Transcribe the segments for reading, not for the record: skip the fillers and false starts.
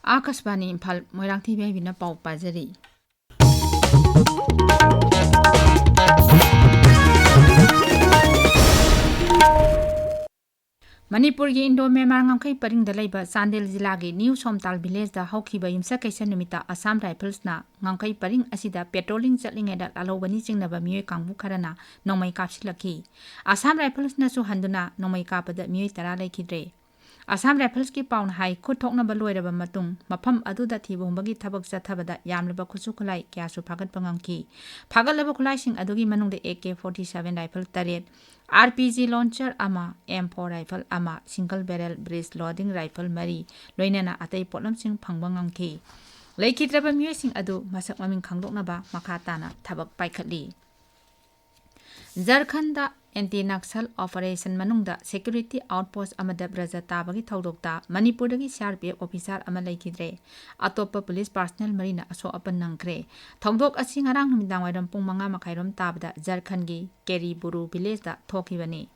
Akashvani Imphal Moirangthem Ibehaibi pau pajari. Manipur gi Indo Memar Ngangkai Paring da laiba Sandel Zilla gi New Somtal village da haukiba yumsa kaisa numita Assam Rifles na Ngangkai Paring asida patrolling chatlingeda lalobani chingnaba miyoi kangbu kharana nongmai kapsilaki. Assam Rifles na su handuna nongmai kapada miyoi tara laikidre. Assam Rifles ki paun hai khuthoknaba loiraba matung mafam aduda thibumbagi thabak chathabada yamlaba khusu khulai kyasu phagat pangangki. Phagalaba khulai sing adugi manungde AK-47 rifle taret RPG launcher ama M4 rifle ama single barrel breech loading rifle mari loinana atai potlam sing phangbangamki. Laikidraba miyoi sing adu masak maming khangdoknaba makhatana thabak paikhatli. Jharkhand anti-Naxal operation manungda security outpost amada braja tabagi thaudokta Manipur dagi CRPF officer ama laikidre atopa police personnel marina aso apan nangkre thaudok asi ngarang numidang wairam pung 5 makhairom tabada Jharkhand gi Keriburu village da thokibani.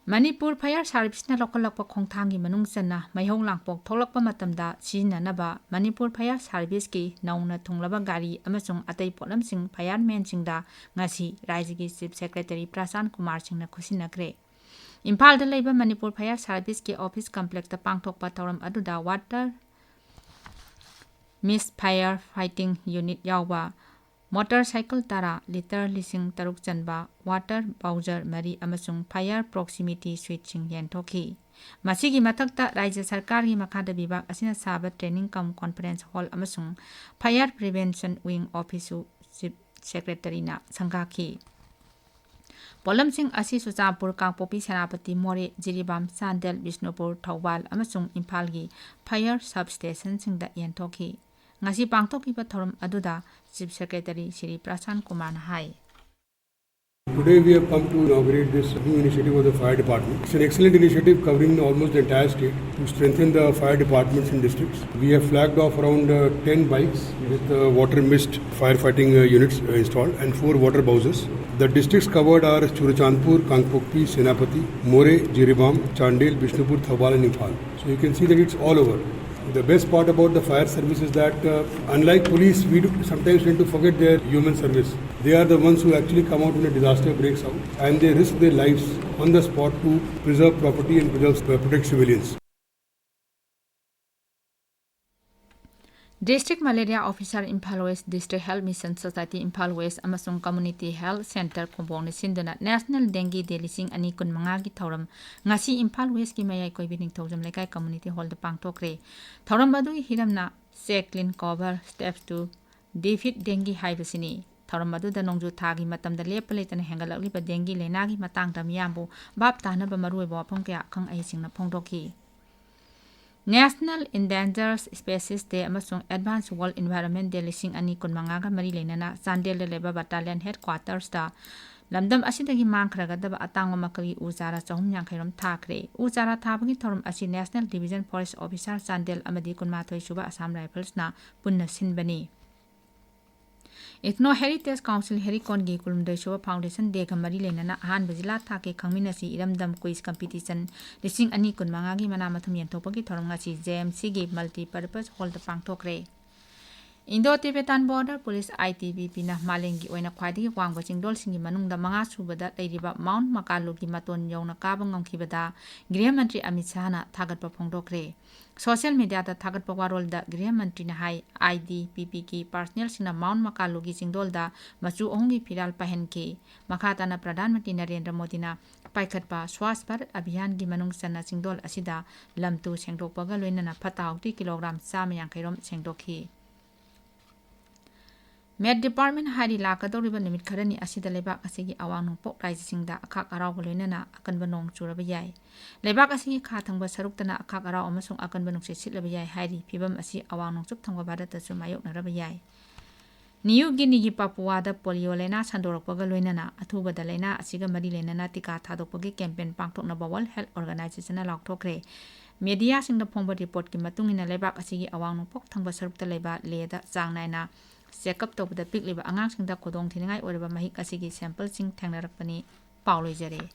Manipur Fire Service na lokalakpa khongthangi manung channa maihong langpok tholakpa matamda sinanaba Manipur Fire Service ki nauna thunglaba gari amasung atai potlam sing fireman singda ngasi Rajya Chief Secretary Prasan Kumar Singh na khusinakre. Imphal da laiba Manipur Fire Service ki office complex da pangthokpa thoram aduda water mist fire fighting unit yawba motorcycle tara liter lising taruk chanba water bowser mari amasung fire proximity switching yenthoki. Masigi matakta Rajya Sarkar gi makhada bibak asina saba training cum conference hall amasung fire prevention wing office chief secretary na sangaki. Polam sing asi Suchapur Kangpopi Senapati More Jiribam Sandel Bishnupur Thawbal amasung Imphal gi fire substation singda yenthoki. Ngasi pangthokiba thoram aduda Chief Secretary Shri Prasan Kumar hai. Today we have come to inaugurate this new initiative of the fire department. It's an excellent initiative covering almost the entire state to strengthen the fire departments in districts. We have flagged off around 10 bikes with water mist firefighting units installed and 4 water bowsers. The districts covered are Churachandpur, Kangpokpi, Senapati, More, Jiribam, Chandel, Bishnupur, Thawbal and Imphal. So you can see that it's all over. The best part about the fire service is that unlike police, we sometimes tend to forget their human service. They are the ones who actually come out when a disaster breaks out and they risk their lives on the spot to preserve property and protect civilians. District Malaria Officer Imphal West District Health Mission Society Imphal West amasung Community Health Center Kumbong sinduna National Dengue Day lising ani kun manga gi thoram ngasi Imphal West ki mayai koi bining thojam lekai community hall da pangthokre thoram badu hiramna check clean cover steps to defeat dengue haibasini thoram badu da nongju thagi matam da lepale tan hengalakli ba dengue lena gi matang da miyambu bab tahna ba marui bo phong kya khang ai singna phongdokhi. National Endangered Species Day amasung Advanced World Environment Day lising ani kun mangaga mari lenana Sandel leba battalion headquarters da lamdam asidagi mangkhraga daba atangwa makali ujara chahum yangkhairam thakre ujara thabagi thorum asi National Division Forest Officer Sandel amadi kunmathoi suba Assam Rifles na punna sinbani. Ethno Heritage Council Herikon gi Kulumdai Showa Foundation Day Kamari Lenana Han Bazila Thake Kangminasi Iramdam Quiz Competition Lising Ani Kun Mangagi Manamatham Yentopagi Thoramngasi JMC gi Multi-Purpose Hall the Pangtokre. Indo-Tibetan Border Police ITBP na Malengi Oina Kwadi Wangwa Chingdol Singi Manungda Manga Subada Lairiba Mount Makalu gi Maton Yona Kabang Ngkibada Griha Mantri Amit Shah na Thagatpa Phongdokre. Social media da thagat pawarol da Griha Mantri na hai IDPP ki personnel sina Mount Makalu gi Chingdol da machu ongi firal pahen ke makhata na Pradhan Mantri Narendra Modi na paikhatpa Swachh Bharat Abhiyan gi manung sanna Chingdol asida lamtu sengdokpaga loinana phata 60 kilogram yankairom sengdokhi. Med Department Hari Lakadoriba Nimit Karani Asida Lebak Asigi Awang Pok Rising da Akak Arau Golena Akan Banong Churabayai. Lebak Asigi Katang Basaruktana Akak Arau Amasung Akan Banong Silabayai Hari Pibam Asi Awang Sup Tanga Badata Sumayok Narabayai. New Guinea gi Papua da Polio Lena Sandorok Pagaloina Atuba da Lena Asiga Mari Lena Tika Tadopagi campaign Pangtok na World Health Organization na Laktokre. Media sing the Pongba report ki matung ina Lebak Asigi Awang Pok Tangba Sarukta Leba Leda Zang Naina. Check-up tawbada pikliba angangsingda kodong thiningai oiraba mahik asigi sample sing thangnarakpani pauloi jare.